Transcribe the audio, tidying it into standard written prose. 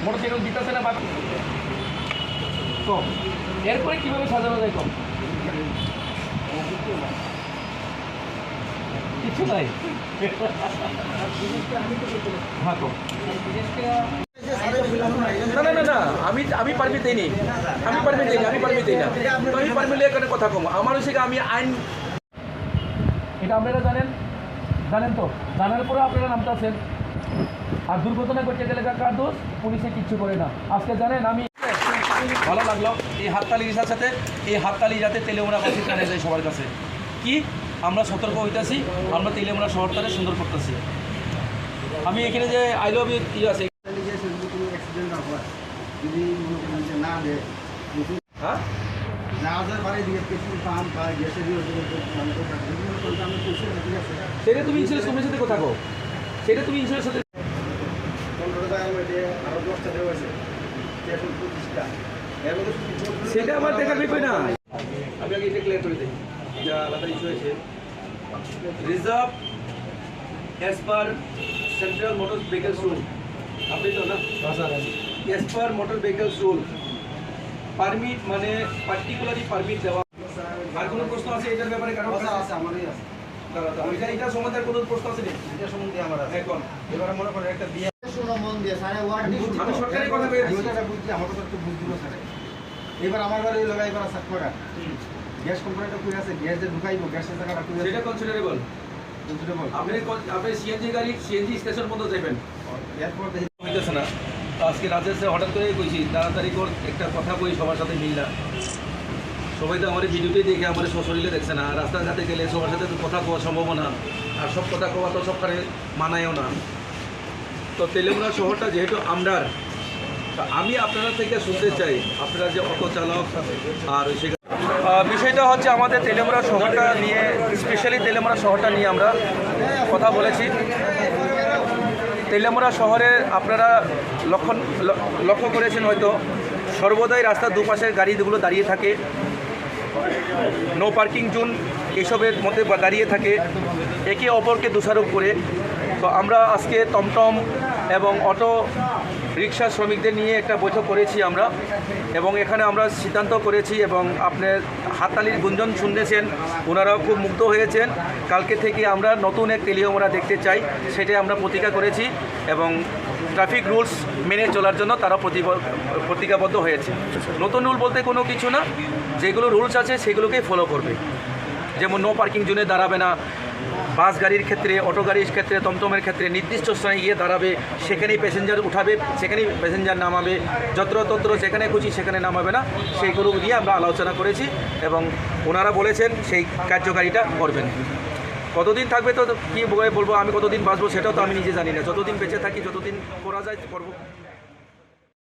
Motorcycle দিতেছে না কম, এরপরে কিভাবে সাজানো যায় কম? কিছু নাই। হ্যাঁ কম। না না না না, আমি পারমিট দিইনি, আমি পারমিট দিই না, আমি পারমিট এখানে কথা কম। আমার হচ্ছে আমি আইন, এটা আপনারা জানেন তো, জানার পরে আপনারা নামতে আছেন। আর দুর্ঘটনা করতে গেলে কার দোষ? পুলিশে কিচ্ছু করে না। আজকে জানেন আমি ভালো লাগলো এই হাততালির সাথে, এই হাততালি যাতে তেলেমুড়াবাসী জানে যায় সবার কাছে কি আমরা সতর্ক হইতেছি, আমরা তেলেমুড়া শহরটাকে সুন্দর করতেছি। আমি এখানে যে আই লাভ ইউ আছে, হ্যাঁ সেটা তুমি ইন্স্যুরেন্স কোম্পানির সাথে কথা কো, সেটা তুমি ইন্স্যুরেন্সের সাথে। সেটা আমার দেখার বিষয় না। আমি আগে এটা ক্লিয়ার করে দিই, যা আলাদা ইস্যু হয়েছে। Reserve as per central motor vehicles rule, আপনি তো না as per motor vehicles rule permit মানে পার্টিকুলারলি পারমিট দেওয়া। আর কোনো প্রশ্ন আছে এটার ব্যাপারে? কারণ আছে, আমারই আছে। এটা সম্বন্ধে কোনো প্রশ্ন আছে? এটা সম্বন্ধে আমার আছে। এখন এবার মনে করেন একটা বিয়ে আমি সরকারি কথা বুঝছি, আমার কথা একটু বুঝছিল স্যার। এবার আমার ঘরে লাগাই করা সাক্ষরা গ্যাস কোম্পানিটা কই আছে, গ্যাস যে ঢুকাইবো গ্যাসের টাকাটা কই আছে, সেটা কনসিডারেবল। আপনি সিএনজি গাড়ি সিএনজি স্টেশন পর্যন্ত যাবেন, এরপর হইতেছে না। আজকে রাতে হঠাৎ করে কইছি তাড়াতাড়ি করে একটা কথা কই সবার সাথে মিললা। সবাই তো আমার ভিডিওতেই দেখে আমার সশরীরে দেখছে না। রাস্তাঘাটে গেলে সবার সাথে তো কথা কোয়া সম্ভব না, আর সব কথা কোয়া তো সবখানে মানায়ও না। তো তেলেমুড়া শহরটা যেহেতু আমরার, আমি আপনারা থেকে শুনতে চাই আপনারা যে অটো চালক আর বিষয়টা হচ্ছে আমাদের তেলেমুড়া শহরটা নিয়ে, স্পেশালি তেলেমুড়া শহরটা নিয়ে আমরা কথা বলেছি। তেলেমুড়া শহরে আপনারা লক্ষ্য করেছেন হয়তো সর্বদাই রাস্তার দুপাশের গাড়িগুলো দাঁড়িয়ে থাকে, নো পার্কিং জোন এসবের মধ্যে দাঁড়িয়ে থাকে, একে অপরকে দোষারোপ করে। তো আমরা আজকে টমটম এবং অটো রিক্সা শ্রমিকদের নিয়ে একটা বৈঠক করেছি আমরা, এবং এখানে আমরা সিদ্ধান্ত করেছি এবং আপনার হাততালির গুঞ্জন শুনেছেন, ওনারাও খুব মুগ্ধ হয়েছেন। কালকে থেকে আমরা নতুন এক তেলেমুড়া দেখতে চাই, সেটাই আমরা প্রতিজ্ঞা করেছি এবং ট্রাফিক রুলস মেনে চলার জন্য তারা প্রতিজ্ঞাবদ্ধ হয়েছে। নতুন রুল বলতে কোনো কিছু না, যেগুলো রুলস আছে সেগুলোকেই ফলো করবে। যেমন নো পার্কিং জোনে দাঁড়াবে না, বাস গাড়ির ক্ষেত্রে, অটো গাড়ির ক্ষেত্রে, টমটমের ক্ষেত্রে নির্দিষ্ট স্থানে গিয়ে দাঁড়াবে, সেখানেই প্যাসেঞ্জার উঠাবে, সেখানেই প্যাসেঞ্জার নামাবে, যত্রতত্র যেখানে খুশি সেখানে নামাবে না, সেইগুলো নিয়ে আমরা আলোচনা করেছি এবং ওনারা বলেছেন সেই কার্যকারিতা করবেন। কতদিন থাকবে তো কী বলবো, আমি কতদিন বাঁচবো সেটাও তো আমি নিজে জানি না। যতদিন বেঁচে থাকি, যতদিন করা যায় করবো।